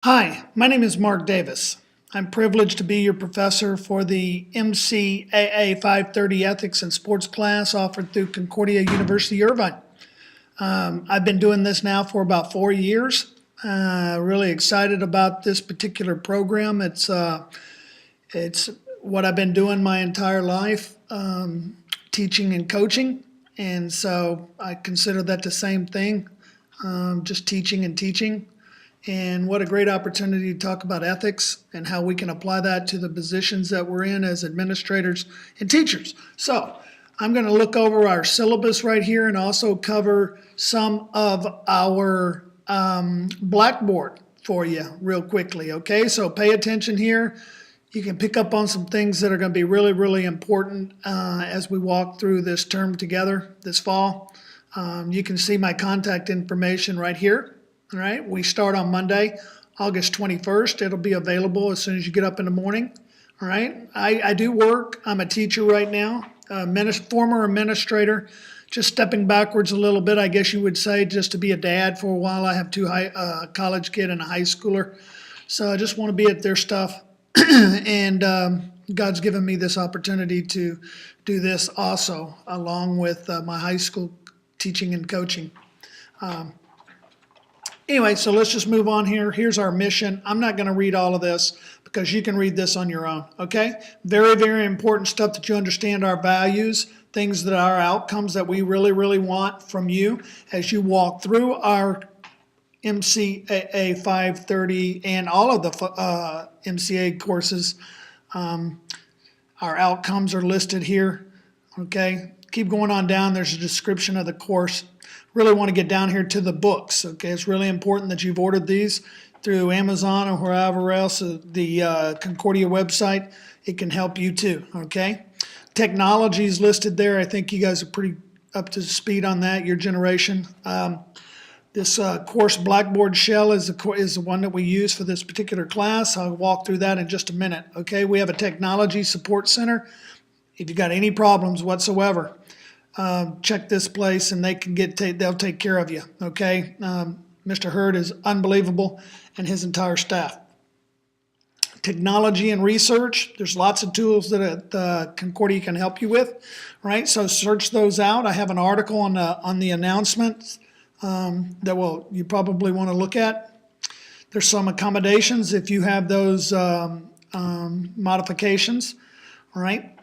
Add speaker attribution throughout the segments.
Speaker 1: Hi, my name is Mark Davis. I'm privileged to be your professor for the MCAA 530 Ethics and Sports class offered through Concordia University Irvine. I've been doing this now for about 4 years. Really excited about this particular program. It's what I've been doing my entire life, teaching and coaching, and so I consider that the same thing, just teaching and teaching. And what a great opportunity to talk about ethics and how we can apply that to the positions that we're in as administrators and teachers. So I'm going to look over our syllabus right here and also cover some of our Blackboard for you real quickly. Okay, so pay attention here. You can pick up on some things that are going to be really, really important as we walk through this term together this fall. You can see my contact information right here. All right, we start on Monday, August 21st. It'll be available as soon as you get up in the morning. All right, I do work. I'm a teacher right now, former administrator, just stepping backwards a little bit, I guess you would say, just to be a dad for a while. I have two college kid and a high schooler, so I just want to be at their stuff. And God's given me this opportunity to do this also, along with my high school teaching and coaching. Anyway, so let's just move on here. Here's our mission. I'm not going to read all of this because you can read this on your own, okay? Very, very important stuff that you understand our values, things that are outcomes that we really, really want from you as you walk through our MCAA 530 and all of the MCA courses. Our outcomes are listed here, okay? Keep going on down. There's a description of the course. Really want to get down here to the books, okay? It's really important that you've ordered these through Amazon or wherever else, the Concordia website. It can help you too, okay? Technology is listed there. I think you guys are pretty up to speed on that, your generation. This course Blackboard Shell is the one that we use for this particular class. I'll walk through that in just a minute, okay? We have a technology support center. If you've got any problems whatsoever, check this place and they'll take care of you, okay? Mr. Hurd is unbelievable and his entire staff. Technology and research, there's lots of tools that Concordia can help you with, right? So search those out. I have an article on the announcements that you probably want to look at. There's some accommodations if you have those modifications. All right,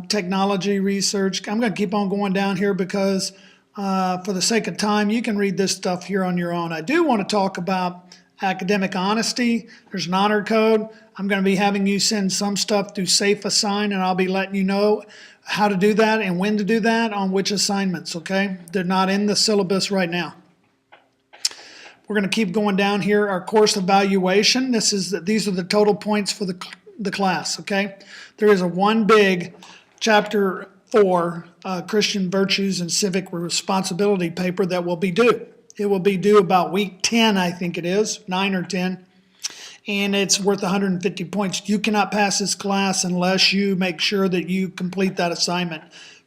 Speaker 1: technology research. I'm going to keep on going down here because for the sake of time, you can read this stuff here on your own. I do want to talk about academic honesty. There's an honor code. I'm going to be having you send some stuff through Safe Assign, and I'll be letting you know how to do that and when to do that on which assignments, okay? They're not in the syllabus right now. We're going to keep going down here. Our course evaluation. These are the total points for the class, okay? There is a one big chapter 4 Christian virtues and civic responsibility paper that will be due. It will be due about week 10, I think it is, 9 or 10, and it's worth 150 points. You cannot pass this class unless you make sure that you complete that assignment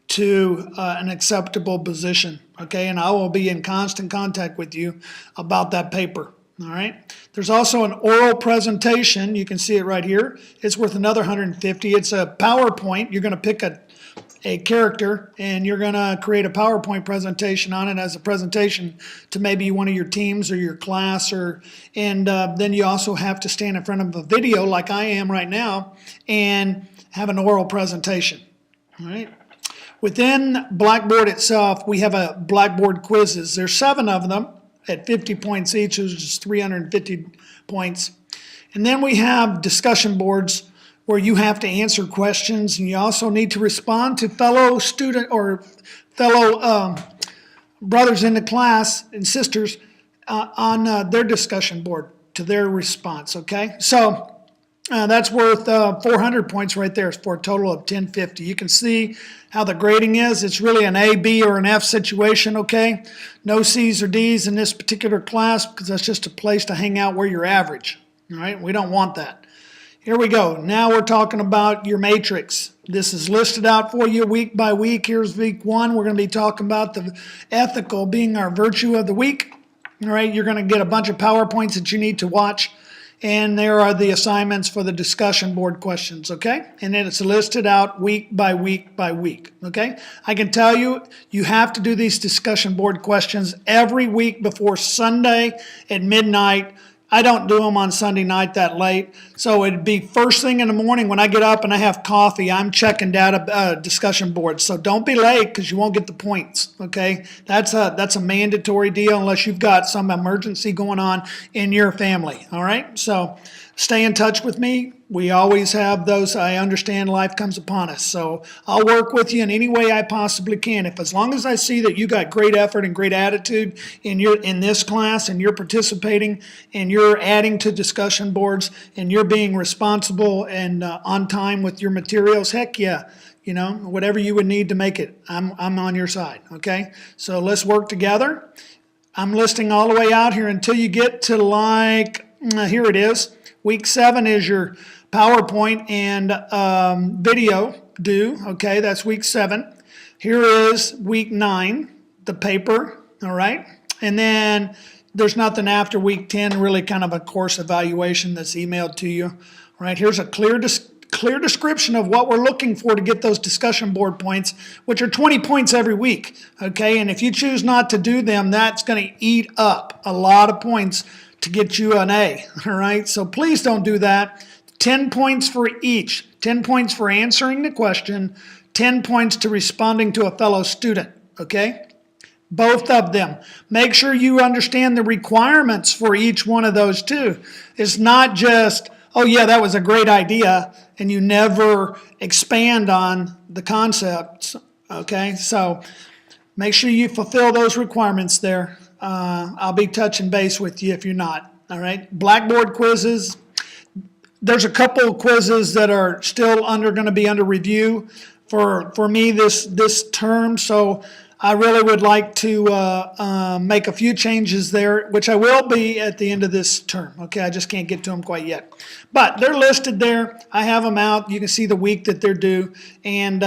Speaker 1: to an acceptable position, okay? And I will be in constant contact with you about that paper. All right. There's also an oral presentation. You can see it right here. It's worth another 150. It's a PowerPoint. You're going to pick a character and you're going to create a PowerPoint presentation on it as a presentation to maybe one of your teams or your class, and then you also have to stand in front of a video like I am right now and have an oral presentation. All right. Within Blackboard itself, we have a Blackboard quizzes. There's 7 of them at 50 points each, which is 350 points. And then we have discussion boards where you have to answer questions, and you also need to respond to fellow student or fellow brothers in the class and sisters on their discussion board to their response, okay? So that's worth 400 points right there for a total of 1050. You can see how the grading is. It's really an A, B, or an F situation, okay? No C's or D's in this particular class because that's just a place to hang out where you're average, all right? We don't want that. Here we go. Now we're talking about your matrix. This is listed out for you week by week. Here's week 1. We're going to be talking about the ethical being our virtue of the week. All right, you're going to get a bunch of PowerPoints that you need to watch And there are the assignments for the discussion board questions, okay? And then it's listed out week by week by week, okay? I can tell you, you have to do these discussion board questions every week before Sunday at midnight. I don't do them on Sunday night that late. So it'd be first thing in the morning when I get up and I have coffee, I'm checking data discussion boards. So don't be late because you won't get the points, okay? That's a mandatory deal unless you've got some emergency going on in your family, all right? So stay in touch with me. We always have those. I understand life comes upon us. So I'll work with you in any way I possibly can. As long as I see that you got great effort and great attitude in this class and you're participating and you're adding to discussion boards and you're being responsible and on time with your materials, heck yeah. You know, whatever you would need to make it, I'm on your side, okay? So let's work together. I'm listing all the way out here until you get to here it is. Week 7 is your PowerPoint and video due, okay? That's week 7. Here is week 9, the paper, all right? And then there's nothing after week 10, really kind of a course evaluation that's emailed to you, all right? Here's a clear description of what we're looking for to get those discussion board points, which are 20 points every week, okay? And if you choose not to do them, that's going to eat up a lot of points to get you an A, all right? So please don't do that. 10 points for each. 10 points for answering the question, 10 points to responding to a fellow student, okay? Both of them. Make sure you understand the requirements for each one of those too. It's not just, oh yeah, that was a great idea, and you never expand on the concepts, okay? So make sure you fulfill those requirements there. I'll be touching base with you if you're not, all right? Blackboard quizzes. There's a couple of quizzes that are still going to be under review for me this term, so I really would like to make a few changes there, which I will be at the end of this term. Okay, I just can't get to them quite yet. But they're listed there. I have them out. You can see the week that they're due. And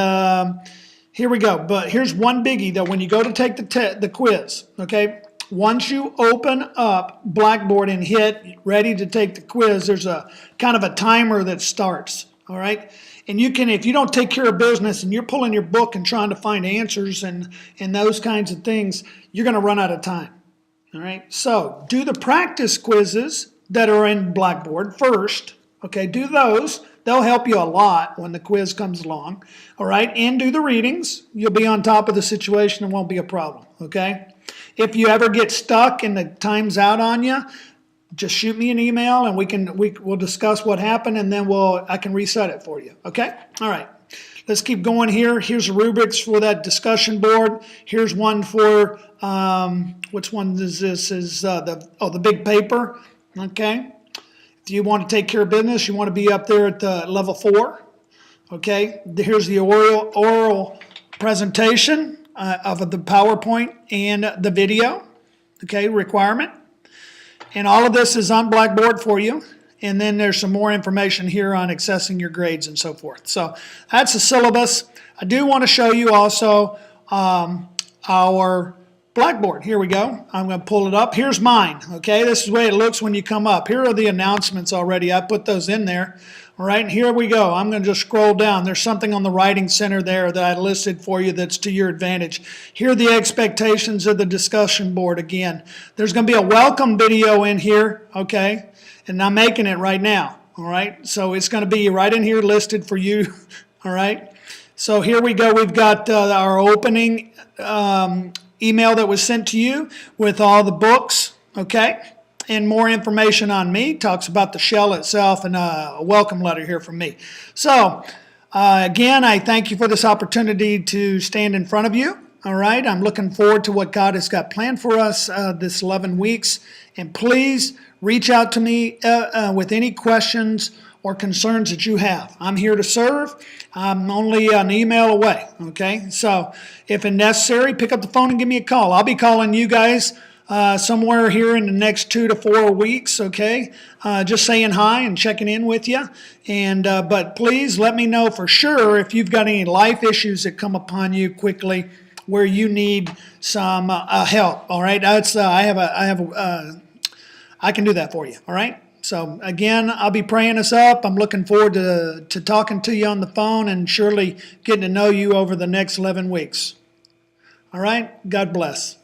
Speaker 1: here we go. But here's one biggie, though. When you go to take the quiz, okay, once you open up Blackboard and hit ready to take the quiz, there's a kind of a timer that starts, all right? And you can, if you don't take care of business and you're pulling your book and trying to find answers and those kinds of things, you're going to run out of time, all right? So do the practice quizzes that are in Blackboard first, okay? Do those. They'll help you a lot when the quiz comes along, all right? And do the readings. You'll be on top of the situation. It won't be a problem, okay? If you ever get stuck and the time's out on you, just shoot me an email and we'll discuss what happened, and then I can reset it for you. Okay? All right. Let's keep going here. Here's the rubrics for that discussion board. Here's one for which one is this? Is the big paper? Okay. If you want to take care of business, you want to be up there at the level 4. Okay. Here's the oral presentation of the PowerPoint and the video. Okay, requirement. And all of this is on Blackboard for you. And then there's some more information here on accessing your grades and so forth. So that's the syllabus. I do want to show you also our Blackboard. Here we go. I'm going to pull it up. Here's mine. Okay, this is the way it looks when you come up. Here are the announcements already. I put those in there. All right, and here we go. I'm going to just scroll down. There's something on the writing center there that I listed for you that's to your advantage. Here are the expectations of the discussion board again. There's going to be a welcome video in here, okay? And I'm making it right now, all right? So it's going to be right in here listed for you, all right? So here we go. We've got our opening email that was sent to you with all the books, okay? And more information on me, talks about the shell itself, and a welcome letter here from me. So, again, I thank you for this opportunity to stand in front of you. All right, I'm looking forward to what God has got planned for us this 11 weeks. And please reach out to me with any questions or concerns that you have. I'm here to serve. I'm only an email away, okay? So if it's necessary, pick up the phone and give me a call. I'll be calling you guys somewhere here in the next 2 to 4 weeks, okay? Just saying hi and checking in with you. And but please let me know for sure if you've got any life issues that come upon you quickly where you need some help. All right, I can do that for you. All right. So again, I'll be praying us up. I'm looking forward to talking to you on the phone and surely getting to know you over the next 11 weeks. All right? God bless.